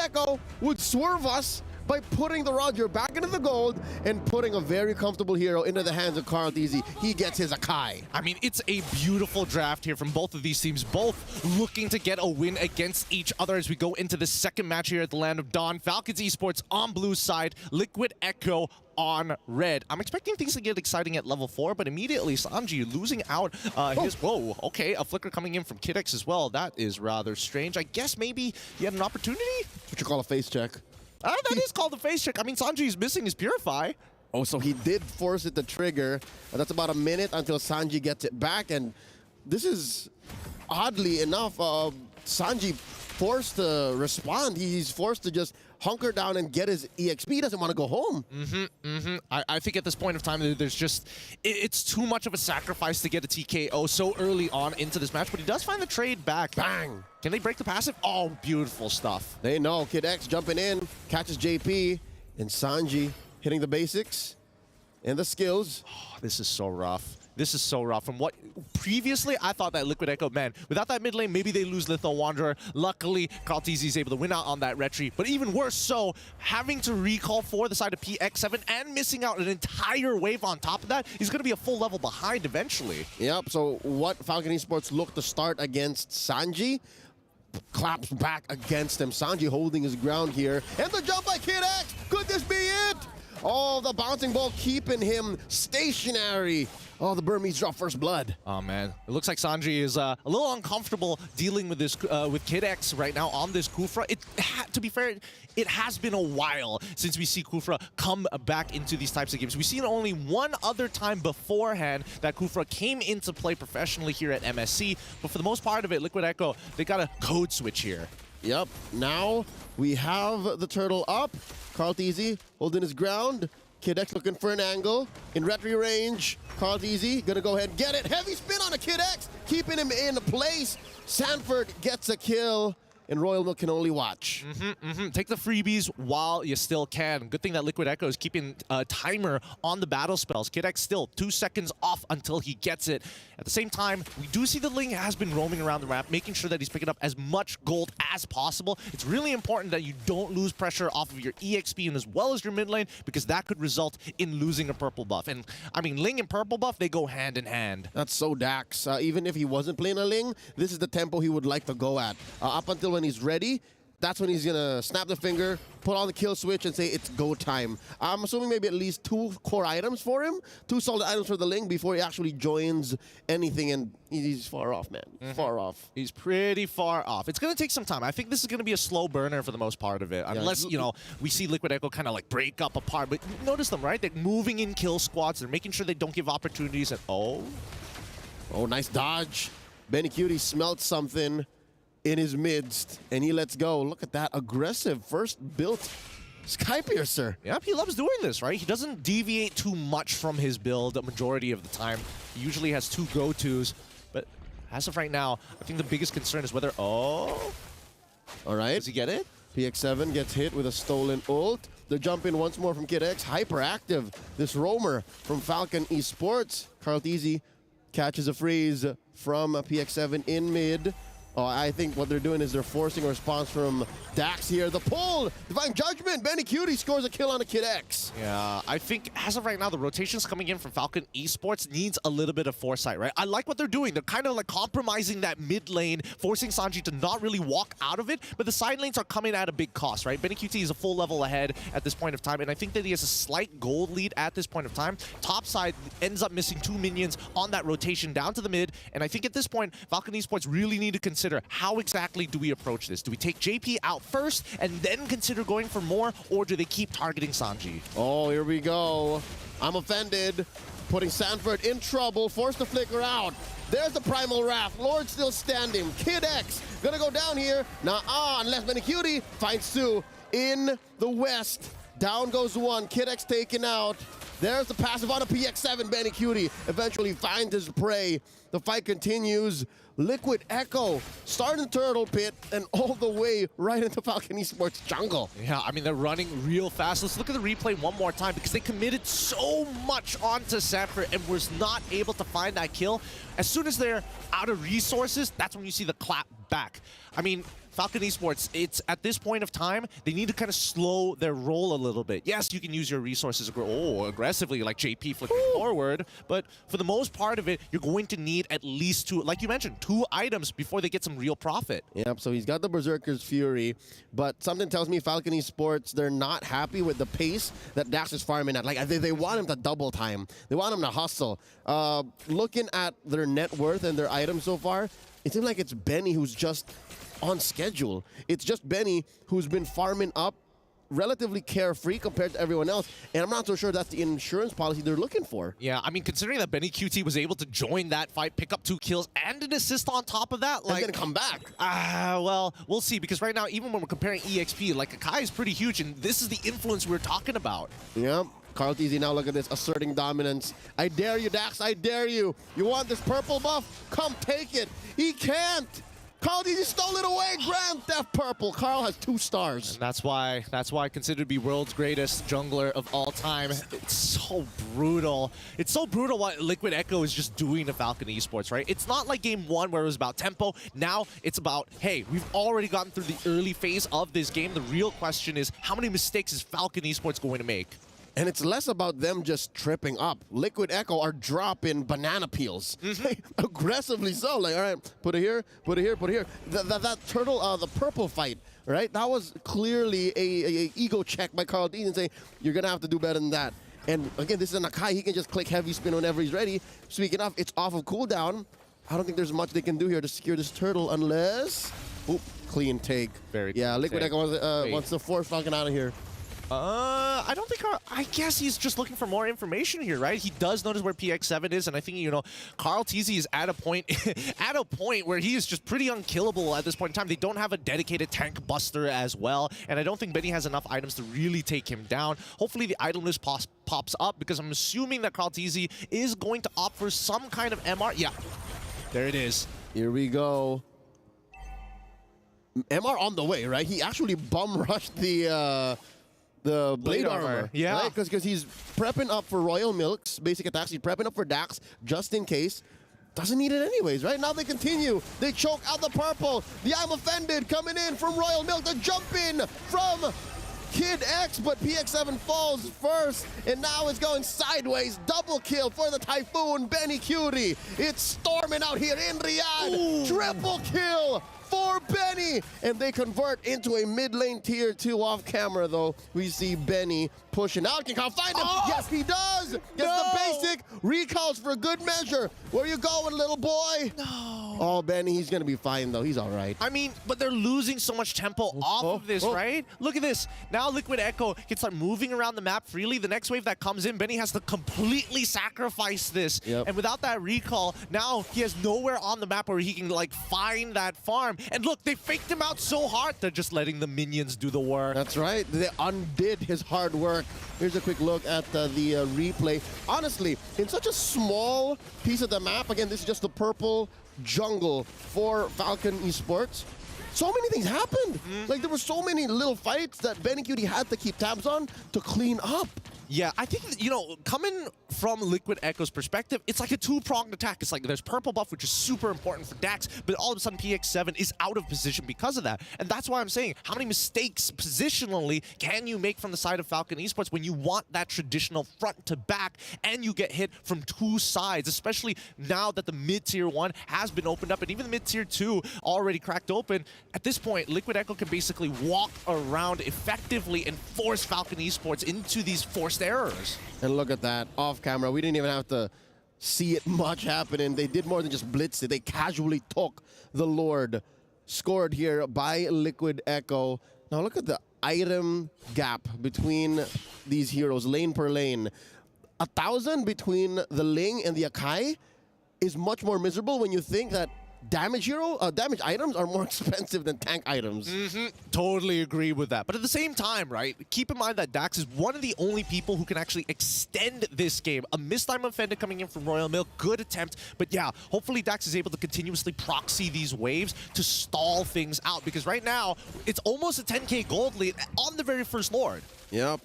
Echo would swerve us by putting the Roger back into the gold and putting a very comfortable hero into the hands of karltzy. He gets his Akai. I mean, it's a beautiful draft here from both of these teams, both looking to get a win against each other as we go into the second match here at the Land of Dawn. Falcons Esports on blue side, Liquid Echo on red. I'm expecting things to get exciting at level 4, but immediately Sanji losing out his... Whoa, okay, a flicker coming in from KidX as well. That is rather strange. I guess maybe he had an opportunity? That's what you call a face check. That is called a face check. I mean, Sanji's missing his Purify. Oh, so he did force it to trigger. That's about a minute until Sanji gets it back. And this is, oddly enough, Sanji forced to respond. He's forced to just hunker down and get his EXP. He doesn't want to go home. I think at this point of time, there's just... It's too much of a sacrifice to get a TKO so early on into this match, but he does find the trade back. Bang! Can they break the passive? Oh, beautiful stuff. They know. KidX jumping in, catches JP, and Sanji hitting the basics and the skills. Oh, this is so rough. This is so rough. From what previously I thought that Liquid Echo, man, without that mid lane, maybe they lose Litho Wanderer. Luckily, karltzy is able to win out on that retry. But even worse so, having to recall for the side of PX7 and missing out an entire wave on top of that, he's going to be a full level behind eventually. Yep, so what Falcon Esports look to start against Sanji, claps back against him. Sanji holding his ground here. And the jump by KidX! Could this be it? Oh, the bouncing ball keeping him stationary. Oh, the Burmese draw first blood. Oh, man. It looks like Sanji is a little uncomfortable dealing with this with KidX right now on this Kufra. To be fair, it has been a while since we see Kufra come back into these types of games. We've seen only one other time beforehand that Kufra came into play professionally here at MSC. But for the most part of it, Liquid Echo, they got a code switch here. Yep. Now we have the turtle up. karltzy holding his ground. KidX looking for an angle. In retry range, karltzy gonna go ahead and get it. Heavy spin on a KidX, keeping him in place. Sanford gets a kill, and Royal Milk can only watch. Take the freebies while you still can. Good thing that Liquid Echo is keeping a timer on the battle spells. KidX still 2 seconds off until he gets it. At the same time, we do see the Ling has been roaming around the map, making sure that he's picking up as much gold as possible. It's really important that you don't lose pressure off of your EXP and as well as your mid lane, because that could result in losing a purple buff. And I mean, Ling and purple buff, they go hand in hand. That's so Dax. Even if he wasn't playing a Ling, this is the tempo he would like to go at. Up until when he's ready, that's when he's gonna snap the finger, put on the kill switch, and say it's go time. I'm assuming maybe at least 2 core items for him, 2 solid items for the Ling before he actually joins anything, and he's far off, man. Far off. He's pretty far off. It's gonna take some time. I think this is gonna be a slow burner for the most part of it, unless, you know, we see Liquid Echo kind of like break up apart. But notice them, right? They're moving in kill squads. They're making sure they don't give opportunities. And oh, nice dodge. Bennyqt smelt something in his midst, and he lets go. Look at that aggressive first built Sky Piercer. Yep, he loves doing this, right? He doesn't deviate too much from his build the majority of the time. He usually has 2 go-tos, but as of right now, I think the biggest concern is whether... Oh! All right. Does he get it? PX7 gets hit with a stolen ult. The jump in once more from KidX. Hyperactive, this roamer from Falcon Esports. karltzy catches a freeze from PX7 in mid. Oh, I think what they're doing is they're forcing a response from Dax here. The pull! Divine Judgment! Bennyqt scores a kill on a KidX. Yeah, I think as of right now, the rotations coming in from Falcon Esports needs a little bit of foresight, right? I like what they're doing. They're kind of like compromising that mid lane, forcing Sanji to not really walk out of it, but the side lanes are coming at a big cost, right? Bennyqt is a full level ahead at this point of time, and I think that he has a slight gold lead at this point of time. Top side ends up missing 2 minions on that rotation down to the mid, and I think at this point, Falcon Esports really need to consider how exactly do we approach this? Do we take JP out first and then consider going for more, or do they keep targeting Sanji? Oh, here we go. I'm offended. Putting Sanford in trouble, forced to flicker out. There's the Primal Wrath. Lord still standing. KidX gonna go down here. Nah, unless Bennyqt finds 2 in the west. Down goes 1. KidX taken out. There's the passive on a PX7. Bennyqt eventually finds his prey. The fight continues. Liquid Echo starting the turtle pit and all the way right into Falcon Esports jungle. Yeah, I mean, they're running real fast. Let's look at the replay one more time because they committed so much onto Sanford and was not able to find that kill. As soon as they're out of resources, that's when you see the clap back. I mean, Falcon Esports, it's at this point of time, they need to kind of slow their roll a little bit. Yes, you can use your resources aggressively, like JP flickering forward, but for the most part of it, you're going to need at least 2, like you mentioned, 2 items before they get some real profit. Yep, so he's got the Berserker's Fury, but something tells me Falcon Esports, they're not happy with the pace that Dax is farming at. Like, they want him to double time. They want him to hustle. Looking at their net worth and their items so far, it seems like it's Benny who's just on schedule. It's just Benny who's been farming up relatively carefree compared to everyone else, and I'm not so sure that's the insurance policy they're looking for. Yeah, I mean, considering that Bennyqt was able to join that fight, pick up 2 kills and an assist on top of that, like, and then come back. Well, we'll see, because right now, even when we're comparing EXP, like, Akai is pretty huge, and this is the influence we're talking about. Yeah. Carl TZ, now look at this, asserting dominance. I dare you, Dax, I dare you. You want this purple buff? Come take it. He can't. Carl TZ stole it away. Grand Theft Purple. Carl has 2 stars. And that's why considered to be world's greatest jungler of all time. It's so brutal. It's so brutal what Liquid Echo is just doing to Falcon Esports, right? It's not like game 1 where it was about tempo. Now it's about, hey, we've already gotten through the early phase of this game. The real question is, how many mistakes is Falcon Esports going to make? And it's less about them just tripping up. Liquid Echo are dropping banana peels. Aggressively so. Like, all right, put it here, put it here, put it here. That turtle, the purple fight, right? That was clearly a ego check by Carl D and say, you're going to have to do better than that. And again, this is an Akai. He can just click heavy spin whenever he's ready. Speaking of, it's off of cooldown. I don't think there's much they can do here to secure this turtle unless... Oop, clean take. Very yeah, Liquid take. Echo wants to force Falcon out of here. I don't think I guess he's just looking for more information here, right? He does notice where PX7 is, and I think, you know, Carl TZ is at a point where he is just pretty unkillable at this point in time. They don't have a dedicated tank buster as well, and I don't think Benny has enough items to really take him down. Hopefully the item list pops up, because I'm assuming that Carl TZ is going to opt for some kind of MR. Yeah, there it is. Here we go. MR on the way, right? He actually bum rushed the blade armor. Yeah. Right? Because he's prepping up for Royal Milk's basic attacks. He's prepping up for Dax just in case. Doesn't need it anyways, right? Now they continue. They choke out the purple. The I'm Offended coming in from Royal Milk. The jump in from Kid X, but PX7 falls first, and now it's going sideways. Double kill for the Typhoon Bennyqt. It's storming out here in Riyadh. Ooh. Triple kill for Benny, and they convert into a mid lane tier 2 off camera though. We see Benny pushing out. Can Carl find him? Oh! Yes, he does. Gets the basic recalls for good measure. Where you going, little boy? No. Oh, Benny, he's gonna be fine though. He's all right. I mean, but they're losing so much tempo off of this, right? Look at this. Now Liquid Echo can start moving around the map freely. The next wave that comes in, Benny has to completely sacrifice this. Yep. And without that recall, now he has nowhere on the map where he can like find that farm. And look, they faked him out so hard. They're just letting the minions do the work. That's right. They undid his hard work. Here's a quick look at the replay. Honestly, in such a small piece of the map, again, this is just the purple jungle for Falcon Esports. So many things happened. Like, there were so many little fights that Bennyqt had to keep tabs on to clean up. Yeah, I think, you know, coming from Liquid Echo's perspective, it's like a 2-pronged attack. It's like there's purple buff, which is super important for Dax, but all of a sudden PX7 is out of position because of that. And that's why I'm saying, how many mistakes positionally can you make from the side of Falcon Esports when you want that traditional front to back and you get hit from 2 sides, especially now that the mid-tier 1 has been opened up and even the mid-tier 2 already cracked open. At this point, Liquid Echo can basically walk around effectively and force Falcon Esports into these forced errors. And look at that, off camera. We didn't even have to see it much happening. They did more than just blitz it. They casually took the Lord. Scored here by Liquid Echo. Now look at the item gap between these heroes, lane per lane. 1,000 between the Ling and the Akai is much more miserable when you think that damage items are more expensive than tank items. Totally agree with that. But at the same time, right, keep in mind that Dax is one of the only people who can actually extend this game. A missed I'm Offended coming in from Royal Milk, good attempt. But yeah, hopefully Dax is able to continuously proxy these waves to stall things out. Because right now, it's almost a 10k gold lead on the very first Lord. Yep.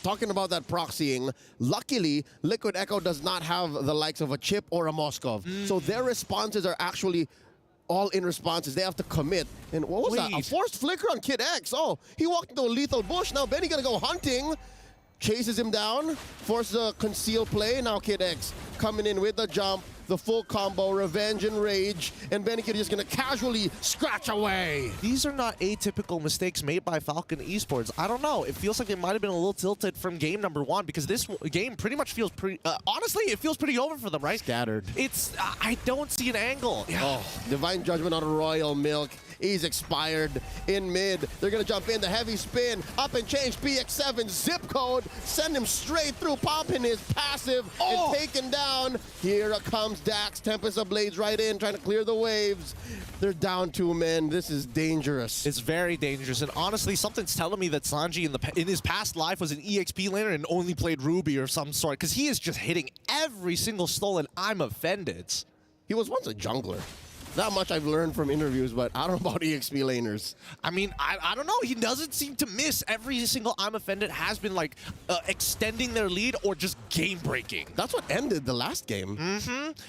Talking about that proxying, luckily, Liquid Echo does not have the likes of a Chip or a Moskov. So their responses are actually all-in responses. They have to commit. And what was that? A forced flicker on Kid X. Oh, he walked into a lethal bush. Now Benny gonna go hunting. Chases him down. Forces a conceal play. Now Kid X coming in with the jump. The full combo, revenge and rage, and Bennyqt just gonna casually scratch away. These are not atypical mistakes made by Falcon Esports. I don't know. It feels like they might have been a little tilted from game number 1 because this game pretty much feels pretty. Honestly, it feels pretty over for them, right? Scattered. It's. I don't see an angle. Yeah. Oh, Divine Judgment on Royal Milk. He's expired in mid. They're gonna jump in the heavy spin, up and change BX7 zip code, send him straight through, popping his passive and taken down. Here comes Dax, Tempest of Blades right in, trying to clear the waves. They're down 2 men. This is dangerous. It's very dangerous, and honestly, something's telling me that Sanji in his past life was an EXP laner and only played Ruby or some sort, because he is just hitting every single stolen. I'm offended. He was once a jungler. Not much I've learned from interviews, but I don't know about EXP laners. I mean, I don't know. He doesn't seem to miss. Every single I'm offended has been like extending their lead or just game breaking. That's what ended the last game.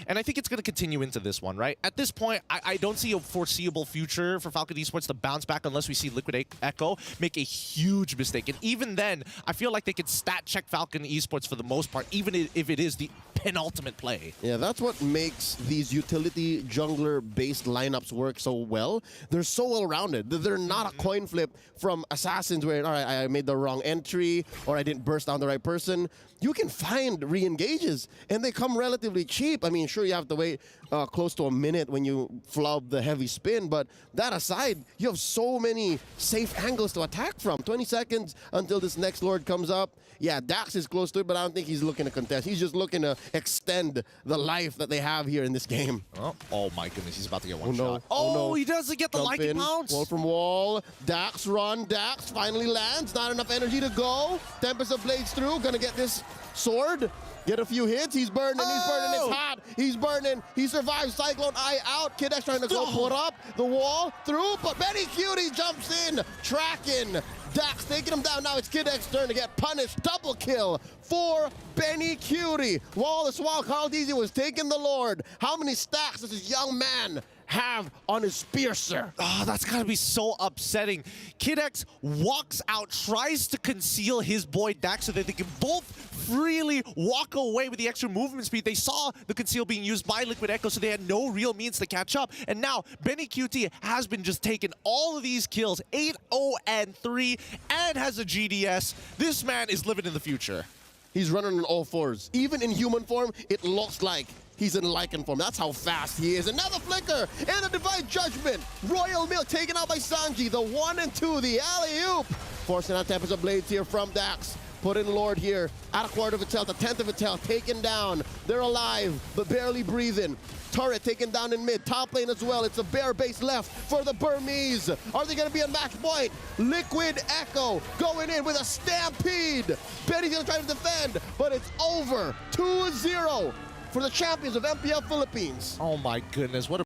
And I think it's going to continue into this one, right? At this point, I don't see a foreseeable future for Falcon Esports to bounce back unless we see Liquid Echo make a huge mistake. And even then, I feel like they could stat check Falcon Esports for the most part, even if it is the penultimate play. Yeah, that's what makes these utility jungler-based lineups work so well. They're so well-rounded. They're not a coin flip from Assassins where, all right, I made the wrong entry or I didn't burst down the right person. You can find re-engages, and they come relatively cheap. I mean, sure, you have to wait close to a minute when you flub the heavy spin, but that aside, you have so many safe angles to attack from. 20 seconds until this next Lord comes up. Yeah, Dax is close to it, but I don't think he's looking to contest. He's just looking to extend the life that they have here in this game. Oh my goodness, he's about to get one no. shot. Oh, no. He doesn't get the Jump Lycan in. pounce. Wall from wall. Dax run. Dax finally lands. Not enough energy to go. Tempest of Blades through. Gonna get this sword. Get a few hits. He's burning. He's burning. It's hot. He's burning. He survives. Cyclone Eye out. Kid X trying to go put up the wall through, but Bennyqt jumps in, tracking. Dax taking him down. Now it's Kid X's turn to get punished. Double kill for Bennyqt. While this while Carl DZ was taking the Lord. How many stacks does this young man have on his spear, sir? Oh, that's gotta be so upsetting. Kid X walks out, tries to conceal his boy Dax so that they can both freely walk away with the extra movement speed. They saw the conceal being used by Liquid Echo, so they had no real means to catch up. And now Bennyqt has been just taking all of these kills, 8-0-3, and has a GDS. This man is living in the future. He's running on all fours. Even in human form, it looks like he's in Lycan form. That's how fast he is. Another flicker and a Divine Judgment. Royal Milk taken out by Sanji. The 1 and 2, the alley-oop. Forcing out Tempest of Blades here from Dax. Put in Lord here. At a quarter of its health, a tenth of its health. Taken down. They're alive, but barely breathing. Turret taken down in mid. Top lane as well. It's a bear base left for the Burmese. Are they going to be on match point? Liquid Echo going in with a stampede. Benny's going to try to defend, but it's over. 2-0 for the champions of MPL Philippines. Oh my goodness, what a